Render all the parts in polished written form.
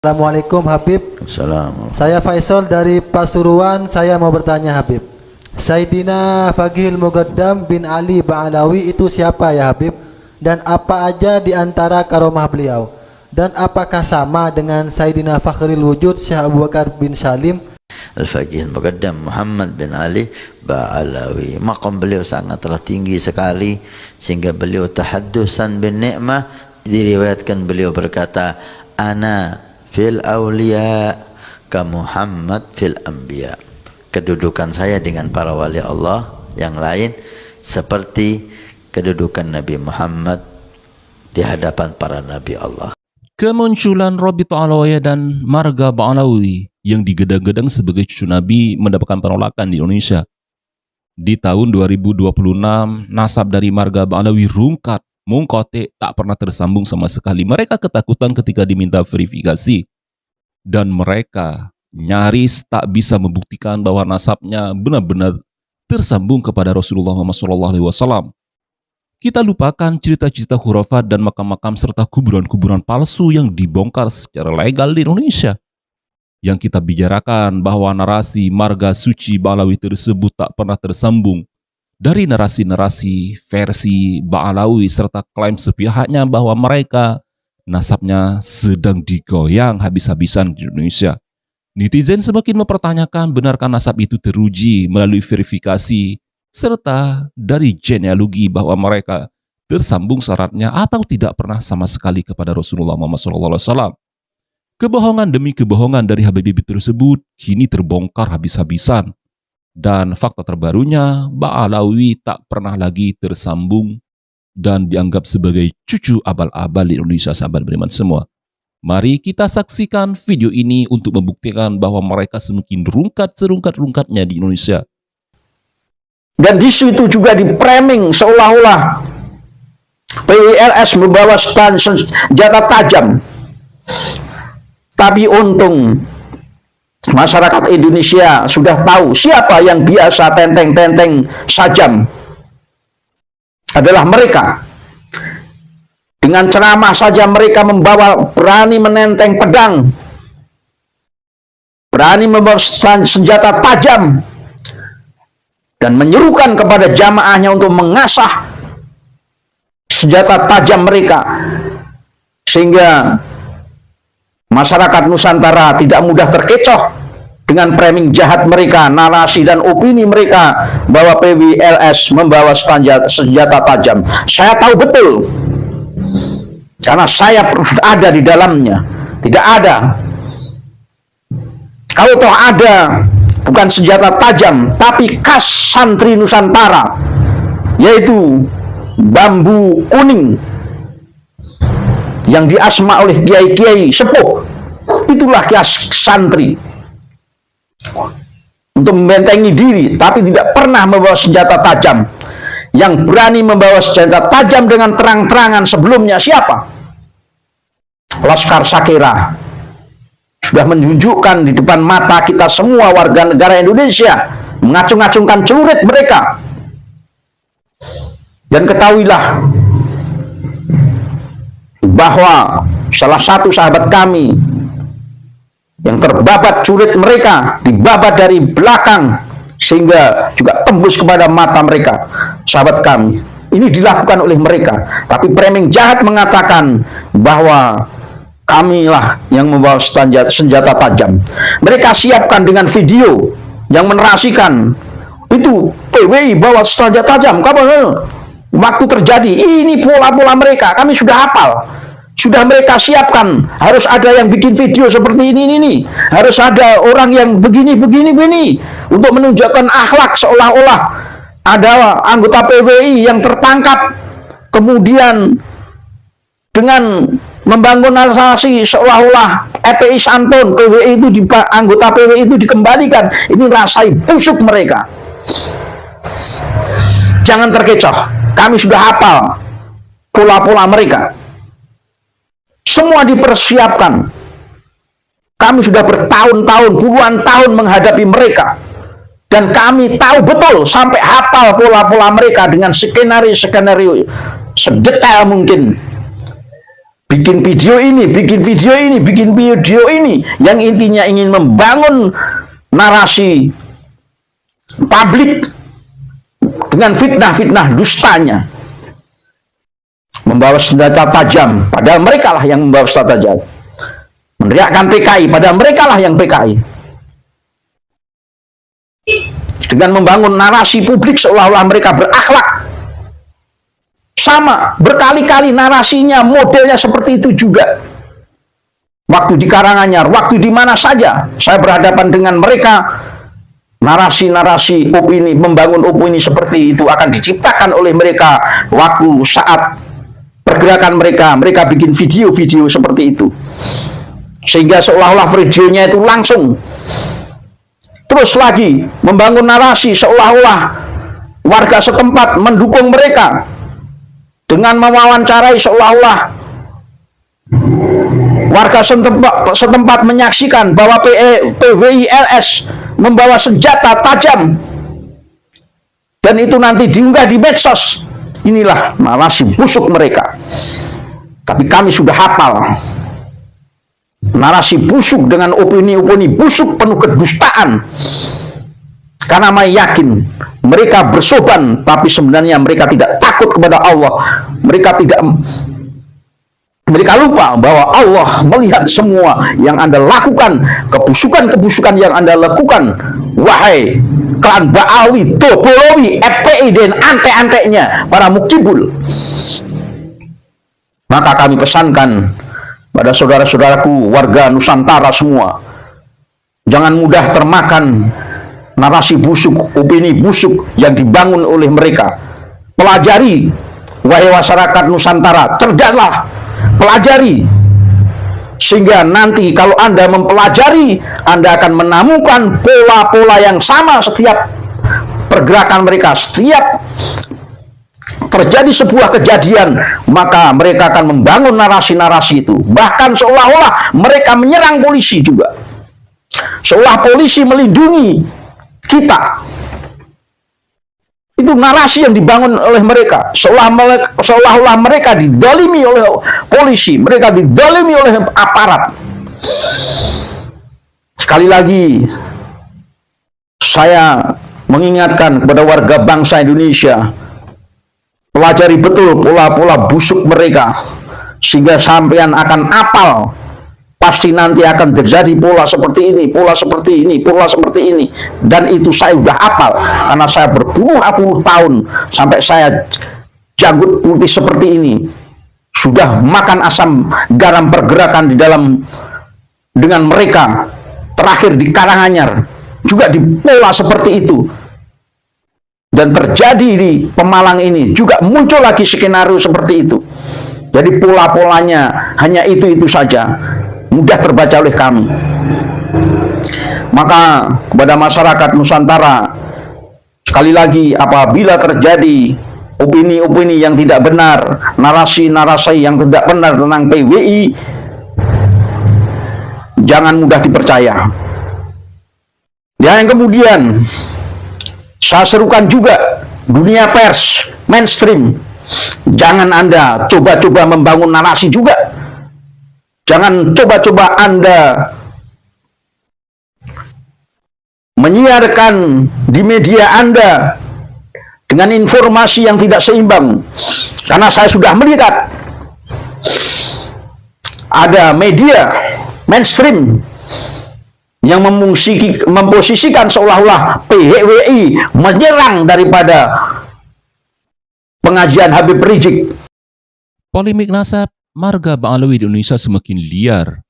Assalamualaikum Habib. Assalamualaikum. Saya Faisal dari Pasuruan. Saya mau bertanya Habib, Sayyidina Faqihul Muqaddam bin Ali Ba'alawi itu siapa ya Habib? Dan apa aja di antara karomah beliau? Dan apakah sama dengan Sayyidina Fakhrul Wujud Syekh Abu Bakar bin Salim? Al-Faqih Muqaddam Muhammad bin Ali Ba'alawi, maqam beliau sangatlah tinggi sekali sehingga beliau tahaddusan bin ni'mah. Diriwayatkan beliau berkata, ana fil awliya ka Muhammad fil anbiya. Kedudukan saya dengan para wali Allah yang lain seperti kedudukan Nabi Muhammad di hadapan para nabi Allah. Kemunculan Rabithah Alawiyah dan Marga Ba'alawi yang digadang-gadang sebagai cucu Nabi mendapatkan penolakan di Indonesia. Di tahun 2026, nasab dari Marga Ba'alawi rungkat, mungkote, tak pernah tersambung sama sekali. Mereka ketakutan ketika diminta verifikasi. Dan mereka nyaris tak bisa membuktikan bahwa nasabnya benar-benar tersambung kepada Rasulullah Muhammad SAW. Kita lupakan cerita-cerita khurafat dan makam-makam serta kuburan-kuburan palsu yang dibongkar secara legal di Indonesia. Yang kita bicarakan bahwa narasi marga suci Ba'alawi tersebut tak pernah tersambung dari narasi-narasi versi Ba'alawi serta klaim sepihaknya bahwa mereka nasabnya sedang digoyang habis-habisan di Indonesia. Netizen semakin mempertanyakan benarkah nasab itu teruji melalui verifikasi serta dari genealogi bahwa mereka tersambung syaratnya atau tidak pernah sama sekali kepada Rasulullah Muhammad SAW. Kebohongan demi kebohongan dari Habib tersebut kini terbongkar habis-habisan. Dan fakta terbarunya, Ba'alawi tak pernah lagi tersambung dan dianggap sebagai cucu abal-abal di Indonesia, sahabat beriman semua. Mari kita saksikan video ini untuk membuktikan bahwa mereka semakin rungkat serungkat-rungkatnya di Indonesia. Dan di situ juga di-framing seolah-olah PWLS membawa senjata tajam. Tapi untung masyarakat Indonesia sudah tahu siapa yang biasa tenteng-tenteng sajam. Adalah mereka. Dengan ceramah saja mereka berani menenteng pedang, berani membawa senjata tajam, dan menyerukan kepada jamaahnya untuk mengasah senjata tajam mereka, sehingga masyarakat Nusantara tidak mudah terkecoh dengan framing jahat mereka, narasi dan opini mereka bahwa PWLS membawa senjata tajam. Saya tahu betul, karena saya pernah ada di dalamnya. Tidak ada. Kalau toh ada, bukan senjata tajam, tapi khas santri Nusantara, yaitu bambu kuning yang diasma oleh kiai-kiai sepuh. Itulah khas santri untuk membentengi diri, tapi tidak pernah membawa senjata tajam. Yang berani membawa senjata tajam dengan terang-terangan sebelumnya siapa? Laskar Sakera sudah menunjukkan di depan mata kita semua warga negara Indonesia, mengacung-acungkan celurit mereka. Dan ketahuilah bahwa salah satu sahabat kami yang terbabat celurit mereka, dibabat dari belakang sehingga juga tembus kepada mata mereka, sahabat kami. Ini dilakukan oleh mereka, tapi framing jahat mengatakan bahwa kamilah yang membawa senjata tajam. Mereka siapkan dengan video yang menarasikan itu PWI bawa senjata tajam. Kapan waktu terjadi ini pola-pola mereka kami sudah hafal. Sudah mereka siapkan, harus ada yang bikin video seperti ini, harus ada orang yang begini untuk menunjukkan akhlak seolah-olah ada anggota PWI yang tertangkap, kemudian dengan membangun narasi seolah-olah FPI santun, PWI itu anggota PWI itu dikembalikan. Ini rasai busuk mereka. Jangan terkecoh, kami sudah hafal pola-pola mereka. Semua dipersiapkan. Kami sudah bertahun-tahun, puluhan tahun menghadapi mereka. Dan kami tahu betul, sampai hafal pola-pola mereka dengan skenario-skenario sedetail mungkin. bikin video ini, bikin video ini, bikin video ini, yang intinya ingin membangun narasi publik dengan fitnah-fitnah dustanya, membawa senjata tajam, padahal mereka lah yang membawa senjata tajam, meneriakkan PKI, padahal mereka lah yang PKI, dengan membangun narasi publik seolah-olah mereka berakhlak. Sama, berkali-kali narasinya, modelnya seperti itu juga. Waktu di Karanganyar, waktu di mana saja saya berhadapan dengan mereka, narasi-narasi opini, membangun opini seperti itu akan diciptakan oleh mereka. Waktu saat pergerakan mereka bikin video-video seperti itu, sehingga seolah-olah videonya itu langsung. Terus lagi membangun narasi seolah-olah warga setempat mendukung mereka, dengan mewawancarai seolah-olah warga setempat menyaksikan bahwa PWI-LS membawa senjata tajam, dan itu nanti diunggah di medsos. Inilah narasi busuk mereka. Tapi kami sudah hafal narasi busuk dengan opini-opini busuk penuh kedustaan. Karena saya yakin mereka bersoban, tapi sebenarnya mereka tidak takut kepada Allah. Mereka lupa bahwa Allah melihat semua yang Anda lakukan, kebusukan-kebusukan yang Anda lakukan. Wahai klan Ba'alawi, Dobolowi, FPI, dan ante-antenya para mukibul. Maka kami pesankan pada saudara-saudaraku warga Nusantara semua, jangan mudah termakan narasi busuk, opini busuk yang dibangun oleh mereka. Pelajari, wahai masyarakat Nusantara, cerdaslah, pelajari, sehingga nanti kalau Anda mempelajari, Anda akan menemukan pola-pola yang sama setiap pergerakan mereka. Setiap terjadi sebuah kejadian, maka mereka akan membangun narasi-narasi itu. Bahkan seolah-olah mereka menyerang polisi juga, seolah polisi melindungi kita. Itu narasi yang dibangun oleh mereka, seolah-olah mereka dizalimi oleh polisi, mereka dizalimi oleh aparat. Sekali lagi saya mengingatkan kepada warga bangsa Indonesia, pelajari betul pola-pola busuk mereka, sehingga sampean akan apal. Pasti nanti akan terjadi pola seperti ini, pola seperti ini, pola seperti ini. Dan itu saya sudah hafal, karena saya berpuluh-puluh tahun sampai saya janggut putih seperti ini. Sudah makan asam garam pergerakan di dalam dengan mereka. Terakhir di Karanganyar juga di pola seperti itu. Dan terjadi di Pemalang ini juga muncul lagi skenario seperti itu. Jadi pola-polanya hanya itu-itu saja, mudah terbaca oleh kami. Maka kepada masyarakat Nusantara, sekali lagi, apabila terjadi opini-opini yang tidak benar, narasi-narasi yang tidak benar tentang PWI, jangan mudah dipercaya. Dan yang kemudian saya serukan juga dunia pers mainstream, jangan Anda coba-coba membangun narasi juga. Jangan coba-coba Anda menyiarkan di media Anda dengan informasi yang tidak seimbang. Karena saya sudah melihat ada media mainstream yang memposisikan seolah-olah PWI menyerang daripada pengajian Habib Rizik. Polemik nasab marga Ba'alawi di Indonesia semakin liar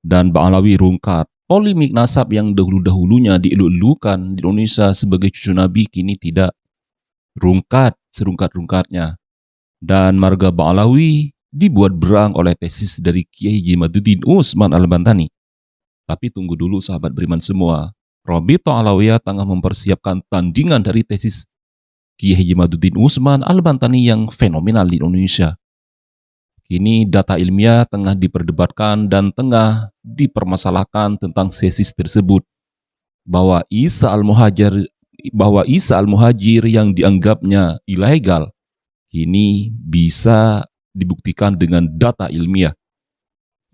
dan Ba'alawi rungkat. Polemik nasab yang dahulu-dahulunya dielu-elukan di Indonesia sebagai cucu Nabi kini tidak, rungkat serungkat-rungkatnya. Dan marga Ba'alawi dibuat berang oleh tesis dari Kiai Jemaduddin Utsman Al-Bantani. Tapi tunggu dulu sahabat beriman semua. Robito Alawiyah tengah mempersiapkan tandingan dari tesis Kiai Jemaduddin Utsman Al-Bantani yang fenomenal di Indonesia. Kini data ilmiah tengah diperdebatkan dan tengah dipermasalahkan tentang tesis tersebut, bahwa Isa Al-Muhajir yang dianggapnya ilegal kini bisa dibuktikan dengan data ilmiah.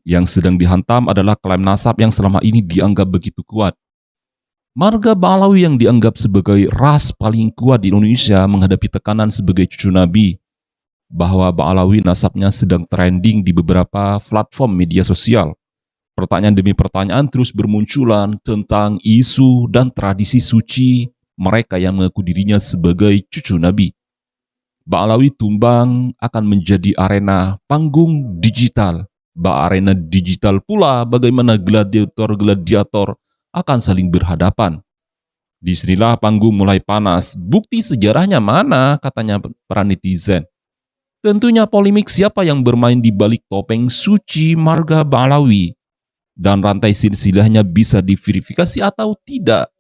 Yang sedang dihantam adalah klaim nasab yang selama ini dianggap begitu kuat. Marga Ba'alawi yang dianggap sebagai ras paling kuat di Indonesia menghadapi tekanan sebagai cucu Nabi, bahwa Ba'alawi nasabnya sedang trending di beberapa platform media sosial. Pertanyaan demi pertanyaan terus bermunculan tentang isu dan tradisi suci mereka yang mengaku dirinya sebagai cucu Nabi. Ba'alawi tumbang akan menjadi arena panggung digital. Arena digital pula bagaimana gladiator-gladiator akan saling berhadapan. Disinilah panggung mulai panas. Bukti sejarahnya mana, katanya para netizen. Tentunya polemik siapa yang bermain di balik topeng suci marga Ba'alawi dan rantai silsilahnya bisa diverifikasi atau tidak.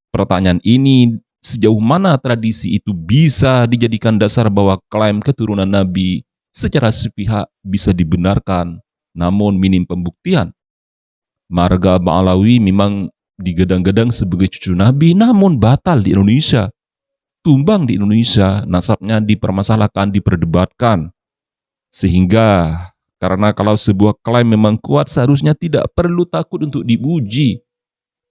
Pertanyaan ini, sejauh mana tradisi itu bisa dijadikan dasar bahwa klaim keturunan Nabi secara sepihak bisa dibenarkan, namun minim pembuktian. Marga Ba'alawi memang digadang-gadang sebagai cucu Nabi, namun batal di Indonesia. Tumbang di Indonesia, nasabnya dipermasalahkan, diperdebatkan. Sehingga, karena kalau sebuah klaim memang kuat, seharusnya tidak perlu takut untuk diuji,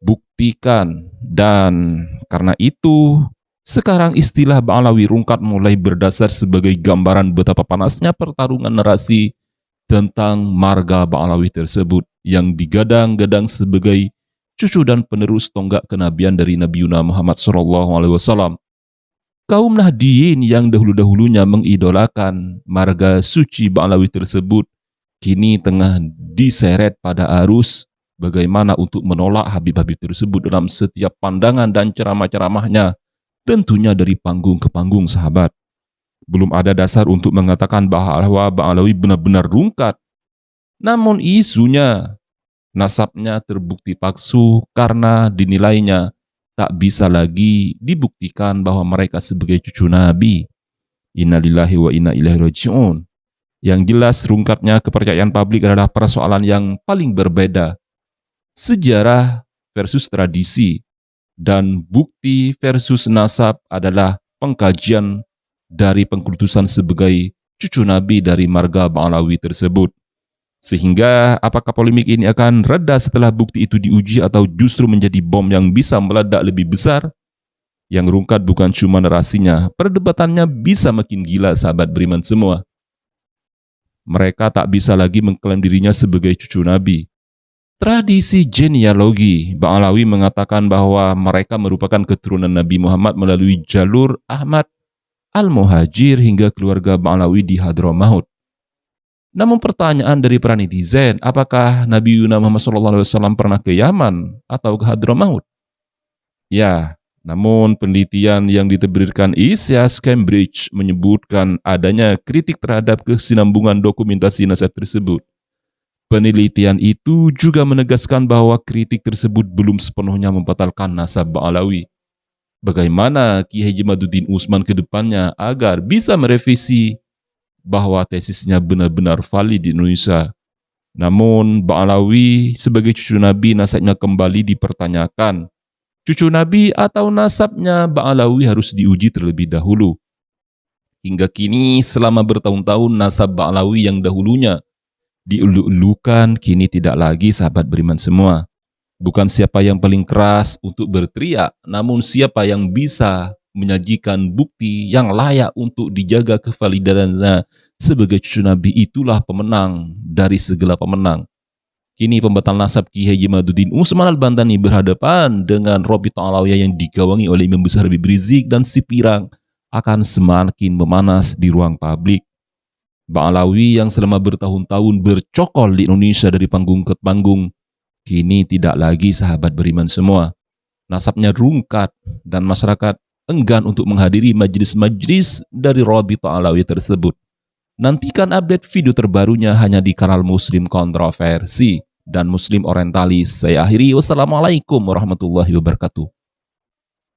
buktikan. Dan karena itu, sekarang istilah Ba'alawi rungkat mulai berdasar sebagai gambaran betapa panasnya pertarungan narasi tentang marga Ba'alawi tersebut yang digadang-gadang sebagai cucu dan penerus tonggak kenabian dari Nabi Muhammad SAW. Kaum Nahdiyin yang dahulu-dahulunya mengidolakan marga suci Ba'alawi tersebut kini tengah diseret pada arus bagaimana untuk menolak Habib-Habib tersebut dalam setiap pandangan dan ceramah-ceramahnya, tentunya dari panggung ke panggung, sahabat. Belum ada dasar untuk mengatakan bahwa Ba'alawi benar-benar rungkat. Namun isunya, nasabnya terbukti palsu karena dinilainya tak bisa lagi dibuktikan bahwa mereka sebagai cucu Nabi. Innalillahi wa inna ilaihi raji'un. Yang jelas rungkatnya kepercayaan publik adalah persoalan yang paling berbeda. Sejarah versus tradisi dan bukti versus nasab adalah pengkajian dari pengkultusan sebagai cucu Nabi dari marga Ba'alawi tersebut. Sehingga apakah polemik ini akan reda setelah bukti itu diuji atau justru menjadi bom yang bisa meledak lebih besar? Yang rungkat bukan cuma narasinya, perdebatannya bisa makin gila, sahabat beriman semua. Mereka tak bisa lagi mengklaim dirinya sebagai cucu Nabi. Tradisi genealogi Ba'alawi mengatakan bahwa mereka merupakan keturunan Nabi Muhammad melalui jalur Ahmad Al-Muhajir hingga keluarga Ba'alawi di Hadramaut. Namun pertanyaan dari para netizen, apakah Nabi Muhammad SAW pernah ke Yaman atau ke Hadramaut? Ya, namun penelitian yang diterbitkan ISIAS Cambridge menyebutkan adanya kritik terhadap kesinambungan dokumentasi nasab tersebut. Penelitian itu juga menegaskan bahwa kritik tersebut belum sepenuhnya membatalkan nasab Ba'alawi. Bagaimana Ki Haji Maduddin Utsman ke depannya agar bisa merevisi bahwa tesisnya benar-benar valid di Indonesia. Namun Ba'alawi sebagai cucu Nabi nasabnya kembali dipertanyakan. Cucu Nabi atau nasabnya Ba'alawi harus diuji terlebih dahulu. Hingga kini selama bertahun-tahun nasab Ba'alawi yang dahulunya dielu-elukan kini tidak lagi, sahabat beriman semua. Bukan siapa yang paling keras untuk berteriak, namun siapa yang bisa menyajikan bukti yang layak untuk dijaga kevalidannya sebagai cucu Nabi, itulah pemenang dari segala pemenang. Kini pembatal nasab Ki Haji Maduddin Utsman Al-Bantani berhadapan dengan Rabithah Alawiyah yang digawangi oleh Imam Besar Habib Rizik dan si Pirang akan semakin memanas di ruang publik. Ba'alawi yang selama bertahun-tahun bercokol di Indonesia dari panggung ke panggung, kini tidak lagi, sahabat beriman semua. Nasabnya rungkat dan masyarakat enggan untuk menghadiri majlis-majlis dari Rabithah Alawiyah tersebut. Nantikan update video terbarunya hanya di kanal Muslim Kontroversi dan Muslim Orientalis. Saya akhiri, wassalamualaikum warahmatullahi wabarakatuh.